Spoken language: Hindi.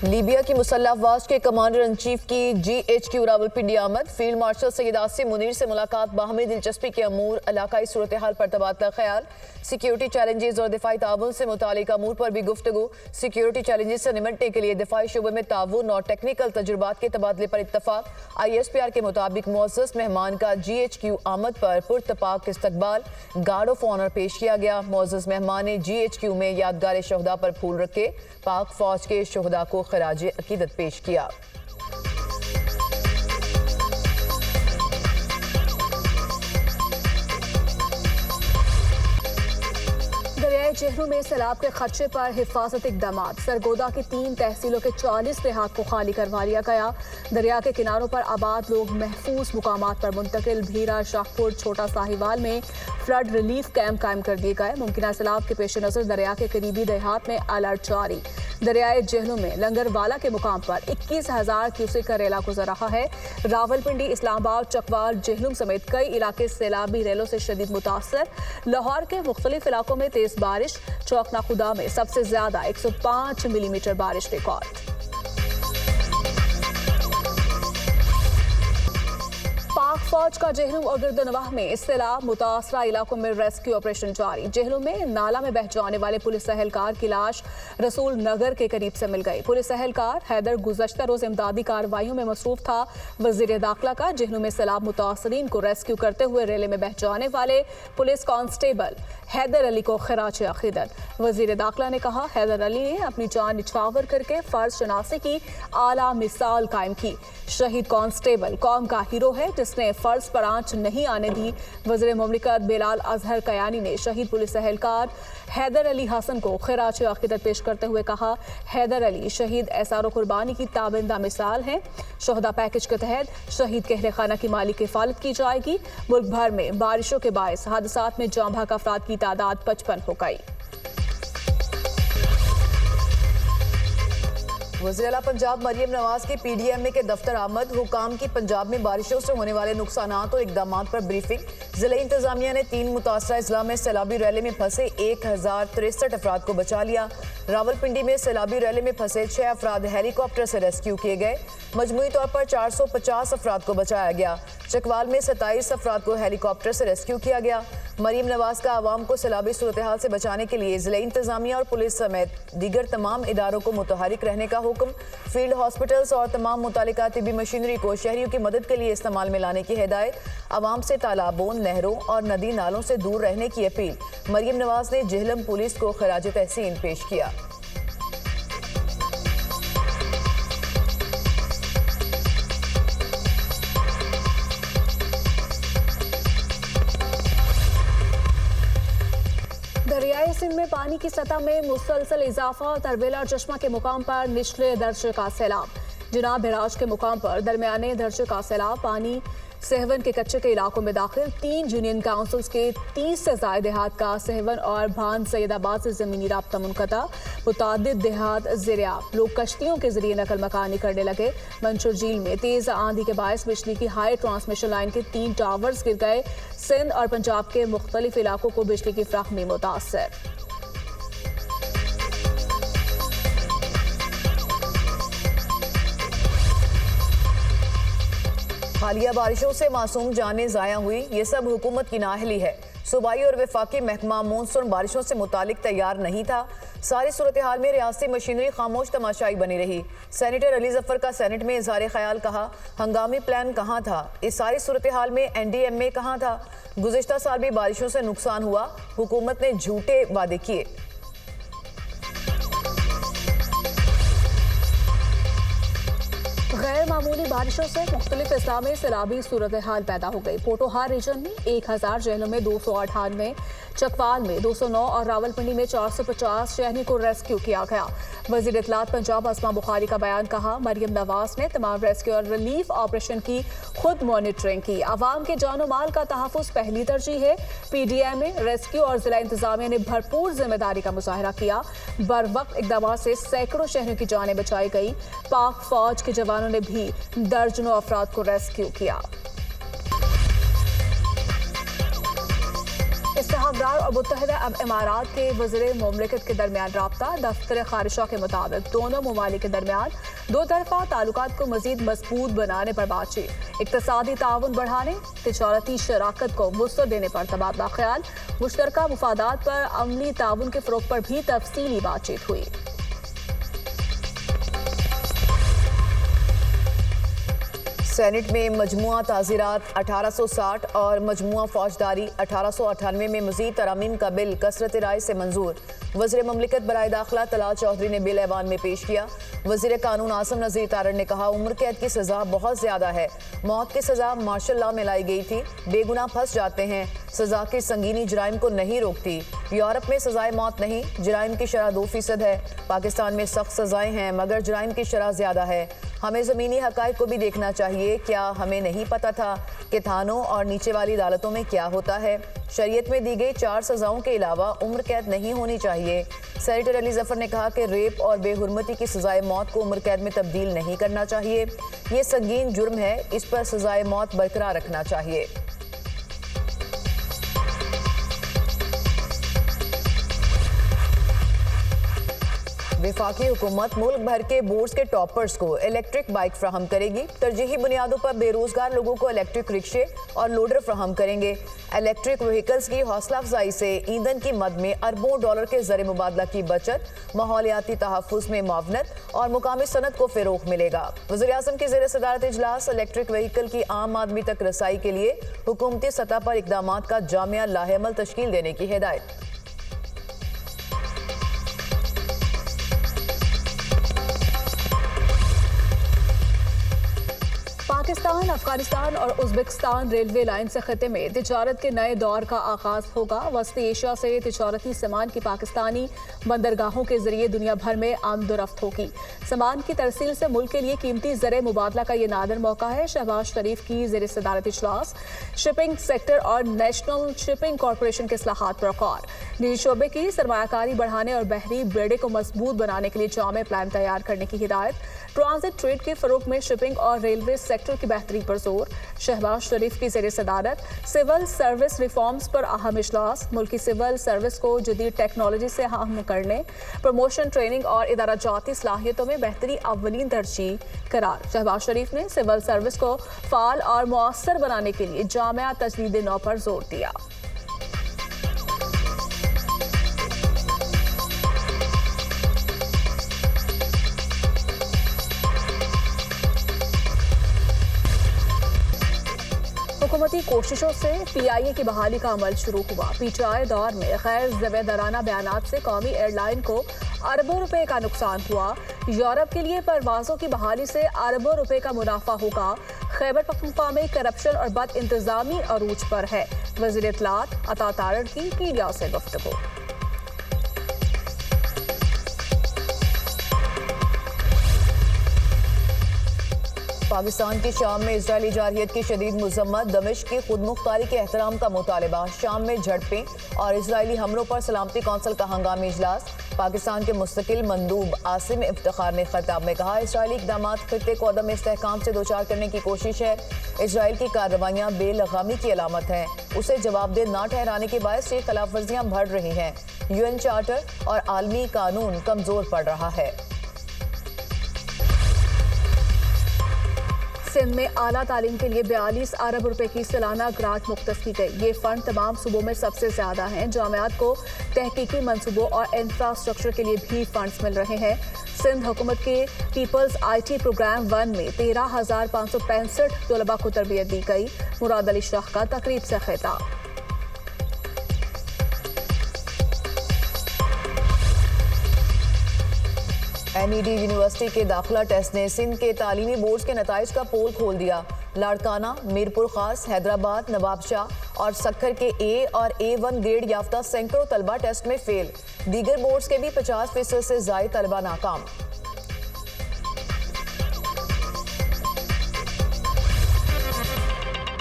लीबिया की मुसल्लह अफवाज के कमांडर इन चीफ की GHQ रावलपिंडी आमद। फील्ड मार्शल सैयद आसिम मुनीर से मुलाकात, बाहमी दिलचस्पी के अमूर, इलाकाई सूरत हाल पर तबादला ख्याल, सिक्योरिटी चैलेंजेस और दिफाई ताउन से मुतालिक अमूर पर भी गुफ्तगू। सिक्योरिटी चैलेंजेस से निमटने के लिए दिफाई शुबे में ताउन और टेक्निकल तजुर्बात के तबादले पर इत्तफाक। ISPR के मुताबिक मुअज़्ज़ज़ मेहमान का GHQ आमद पर पुरतपाक इस्तकबाल, गार्ड ऑफ ऑनर पेश किया गया। मुअज़्ज़ज़ मेहमान ने GHQ में यादगार शहदा पर फूल रखे, पाक फौज के शहदा को खराज अकीदत पेश किया। दरियाई जेहलम में सैलाब के खदशे पर हिफाजत इकदाम। सरगोदा की 3 तहसीलों के 40 देहात को खाली करवा लिया गया। दरिया के किनारों पर आबाद लोग महफूज मुकामात पर मुंतकिल। भीरा, शाहपुर, छोटा साहिवाल में फ्लड रिलीफ कैंप कायम कर दिए गए। मुमकिन सैलाब के पेश नजर दरिया के करीबी देहात में अलर्ट जारी। दरियाई जेहलम में लंगरवाला के मुकाम पर 21,000 क्यूसेक का रेला गुजर रहा है। रावलपिंडी, इस्लामाबाद, चकवाल, जेहलम समेत कई इलाके सैलाबी रेलों से शदीद मुतासर। लाहौर के मुख्तलिफ इलाकों में तेज बारिश। चौकना खुदा में सबसे ज्यादा 105 मिलीमीटर बारिश रिकॉर्ड। पाक फौज का जेहलम और गिरदनवाह में सैलाब मुतासरा इलाकों में रेस्क्यू ऑपरेशन जारी। जेहलम में नाला में बह जाने वाले पुलिस एहलकार की लाश रसूल नगर के करीब से मिल गई। पुलिस एहलकार हैदर गुज़श्ता रोज इमदादी कार्रवाइयों में मसरूफ था। वजीर दाखिला का जेहलम में सैलाब मुतासरीन को रेस्क्यू करते हुए रेले में बह जाने वाले पुलिस कांस्टेबल हैदर अली को खराज अकीदत। वजीर दाखिला ने कहा, हैदर अली ने अपनी जान निछावर करके फर्ज शनासी की आला मिसाल कायम की। शहीद कांस्टेबल कौम का हीरो है जिसने फर्ज पर आंच नहीं आने दी। वज़ीर मुमलिकत बेलाल अजहर कयानी ने शहीद पुलिस एहलकार हैदर अली हसन को खिराज अकीदत पेश करते हुए कहा, हैदर अली शहीद एसार कुर्बानी की ताबिंदा मिसाल हैं। शहदा पैकेज के तहत शहीद कहरे खाना की माली किफालत की जाएगी। मुल्क भर में बारिशों के बायस हादसात में जाँ भाग अफराद की तादाद 55 हो गई। वज़ीर आला पंजाब मरियम नवाज की PDMA के दफ्तर आमद। हुकाम की पंजाब में बारिशों से होने वाले नुकसानात और इकदामात पर ब्रीफिंग। जिला इंतजामिया ने 3 मुतासरा अजला में सैलाबी रैली में फंसे 1063 अफराद को बचा लिया। रावलपिंडी में सैलाबी रैली में फंसे 6 अफराद हेलीकॉप्टर से रेस्क्यू किए गए। मजमूई तौर पर 450 अफराद को बचाया गया। चकवाल में 27 अफराद को हेलीकॉप्टर से रेस्क्यू किया गया। मरीम नवाज का आवाम को सैलाबी सूरत हाल से बचाने के लिए जिला इंतजामिया और पुलिस समेत दीगर तमाम इदारों को मुतहरिक रहने का हुक्म। फील्ड हॉस्पिटल्स और तमाम मुतालिका तिबी मशीनरी को शहरियों की मदद के लिए इस्तेमाल में लाने की हिदायत। आवाम से तालाबों, नहरों और नदी नालों से दूर रहने की अपील। मरीम नवाज ने जेहलम पुलिस को खराज तहसीन पेश किया। दरियाई सिंध में पानी की सतह में मुसलसल इजाफा और तरबेला और चश्मा के मुकाम पर निचले दर्जे का सैलाब। जनाब बिराज के मुकाम पर दरमियाने दर्जे का सैलाब। पानी सहवन के कच्चे के इलाकों में दाखिल। 3 यूनियन काउंसिल्स के 30 से ज्यादा देहात का सहवन और भान सैयदाबाद से जमीनी राब्ता मुनक़ता। मुतादिद देहात ज़ेरियाब। लोग कश्तियों के जरिए नकल मकानी करने लगे। मंशूर झील में तेज आंधी के बायस बिजली की हाई ट्रांसमिशन लाइन के 3 टावर्स गिर गए। सिंध और पंजाब के मुख्तलिफ इलाकों को बिजली की फ्राहमी मुतासर। हालिया बारिशों से मासूम जानें ज़ाया हुई। ये सब हुकूमत की नाअहली है। सूबाई और वफाकी महकमा मानसून बारिशों से मुतालिक तैयार नहीं था। सारी सूरत हाल में रियासती मशीनरी खामोश तमाशाई बनी रही। सेनेटर अली जफर का सेनेट में इजहार ख्याल, कहा हंगामी प्लान कहाँ था। इस सारी सूरत हाल में NDMA कहाँ था। गुज़िश्ता साल भी बारिशों से नुकसान हुआ, हुकूमत ने झूठे वादे किए। गैर मामूली बारिशों से मुख्तलिफ अजला में सैलाबी सूरत हाल पैदा हो गई। पोटोहार रीजन में 1000, जेहलम में 298, चकवाल में 209 और रावलपिंडी में 450 शहरी को रेस्क्यू किया गया। वज़ीर इत्तलात पंजाब अस्मा बुखारी का बयान, कहा मरियम नवाज ने तमाम रेस्क्यू और रिलीफ ऑपरेशन की खुद मॉनिटरिंग की। आवाम के जानो माल का तहफ़्फ़ुज़ पहली तरजीह है। PDMA, रेस्क्यू और जिला इंतजामिया ने भरपूर जिम्मेदारी का मुजाहरा किया। बर वक्त इकदाम से सैकड़ों शहरों की जानें बचाई गई। पाक फौज के जवानों ने भी दर्जनों अफराद को रेस्क्यू किया। इस्तेहाक इसराइल और मुत्तहिदा अरब इमारात के वज़ीर मुमलिकत के दरमियान राब्ता। दफ्तर खारिजा के मुताबिक दोनों ममालिक के दरमियान दो तरफा ताल्लुकात को मजीद मजबूत बनाने पर बातचीत, इक्तसादी ताउन बढ़ाने, तिजारती शराकत को वुसअत देने पर तबादला ख्याल, मुश्तरका मुफादात पर अमली ताउन के फ़रोग़ पर भी तफसीली बातचीत हुई। सेनेट में मजमुआ ताज़ीरात 1860 और मजमुआ फौजदारी 1898 में मजीद तरमीम का बिल कसरत राय से मंजूर। वज़ीर मुमलिकत बराए दाखिला तलाल चौधरी ने बिल ऐवान में पेश किया। वज़ीर कानून आसिम नज़ीर तारड़ ने कहा, उम्र कैद की सज़ा बहुत ज़्यादा है। मौत की सज़ा मार्शल लॉ में लाई गई थी। बेगुनाह फंस जाते हैं। सज़ा की संगीनी जुराइम को नहीं रोकती। यूरोप में सज़ाए मौत नहीं, जुराइम की शरह 2% है। पाकिस्तान में सख्त सज़ाएं हैं मगर जुराइम की शरह ज़्यादा है। हमें ज़मीनी हक़ाइक़ को भी देखना चाहिए। क्या हमें नहीं पता था कि थानों और नीचे वाली अदालतों में क्या होता है? शरीयत में दी गई 4 सज़ाओं के अलावा उम्र कैद नहीं होनी चाहिए। सेनेटर अली जफर ने कहा कि रेप और बेहुरमती की सज़ाए मौत को उम्र कैद में तब्दील नहीं करना चाहिए। ये संगीन जुर्म है, इस पर सज़ाए मौत बरकरार रखना चाहिए। वफाकी हुकूमत मुल्क भर के बोर्ड्स के टॉपर्स को इलेक्ट्रिक बाइक फ्राहम करेगी। तरजीही बुनियादों पर बेरोजगार लोगों को इलेक्ट्रिक रिक्शे और लोडर फ्राहम करेंगे। इलेक्ट्रिक व्हीकल्स की हौसला अफजाई से ईंधन की मद में अरबों डॉलर के ज़र मुबादला की बचत, माहौलियाती तहफ़्फ़ुज़ में मुआवनत और मुकामी सनत को फ़रोग़ मिलेगा। वज़ीर आज़म की ज़ेर सदारत इजलास इलेक्ट्रिक व्हीकल की आम आदमी तक रसाई के लिए हुकूमती सतह पर इक़दामात का जामिया लाहेअमल तश्कील देने की हिदायत। पाकिस्तान, अफगानिस्तान और उज़्बेकिस्तान रेलवे लाइन से खत्े में तिजारत के नए दौर का आगाज़ होगा। वस्ती एशिया से तिजारती सामान की पाकिस्तानी बंदरगाहों के जरिए दुनिया भर में आमदोरफ्त होगी। सामान की तरसील से मुल्क के लिए कीमती ज़र मुबादला का ये नादिर मौका है। शहबाज शरीफ की ज़ेर सदारत इजलास शिपिंग सेक्टर और नेशनल शिपिंग कॉरपोरेशन के इस्लाहात पर गौर। निजी शोबे की सरमायाकारी बढ़ाने और बहरी बेड़े को मजबूत बनाने के लिए जामे प्लान तैयार करने की हिदायत। ट्रांजिट ट्रेड के फ़रोग़ में शिपिंग और रेलवे सेक्टर की बेहतरी पर जोर। शहबाज शरीफ की ज़ेर सदारत सिविल सर्विस रिफॉर्म्स पर अहम इजलास। मुल्की सिविल सर्विस को जदीद टेक्नोलॉजी से हम करने, प्रमोशन, ट्रेनिंग और इदारा जाती सलाहियतों में बेहतरी अव्वलीन तरजीह करार। शहबाज शरीफ ने सिविल सर्विस को फ़ाल और मुअस्सर बनाने के लिए जामिया तजदीद नौ पर जोर दिया। हुकूमती कोशिशों से PIA की बहाली का अमल शुरू हुआ। PTI दौर में गैर ज़िम्मेदाराना बयानात से कौमी एयरलाइन को अरबों रुपए का नुकसान हुआ। यूरोप के लिए परवाज़ों की बहाली से अरबों रुपए का मुनाफा होगा। खैबर पख्तूनख्वा में करप्शन और बद इंतज़ामी अरूज पर है। वज़ीर इत्तलात अता तारड़ की मीडिया से गुफ्तगू। पाकिस्तान की शाम में इजरायली जारहियत की शदीद मुज़म्मत, दमिश्क की खुद मुख्तारी के एहतराम का मुतालबा। शाम में झड़पें और इजरायली हमलों पर सलामती कौंसिल का हंगामी इजलास। पाकिस्तान के मुस्तकिल मंदूब आसिम इफ्तिखार ने खिताब में कहा, इजरायली इक़दामात खित्ते को अदम इस्तेहकाम से दोचार करने की कोशिश है। इजराइल की कार्रवाइयाँ बेलगामी की अलामत हैं। उसे जवाबदेह ना ठहराने के बायस ये खिलाफ वर्जियाँ बढ़ रही हैं। UN चार्टर और आलमी कानून कमज़ोर पड़ रहा है। सिंध में आला तालीम के लिए 42 अरब रुपए की सालाना ग्रांट मुख्तस की गई। ये फंड तमाम सूबों में सबसे ज्यादा हैं। जामियात को तहकीकी मंसूबों और इंफ्रास्ट्रक्चर के लिए भी फंड्स मिल रहे हैं। सिंध हुकूमत के पीपल्स IT प्रोग्राम 1 में 13,565 तलबा को तरबियत दी गई। मुराद अली शाह का तकरीब से खिताब। NED यूनिवर्सिटी के दाखिला टेस्ट ने सिंध के तालीमी बोर्ड्स के नताइज का पोल खोल दिया। लाड़काना, मीरपुर खास, हैदराबाद, नवाबशाह और सक्खर के A और A1 ग्रेड याफ्ता सैकड़ों तलबा टेस्ट में फेल। दीगर बोर्ड्स के भी 50% से ज़ायद तलबा नाकाम।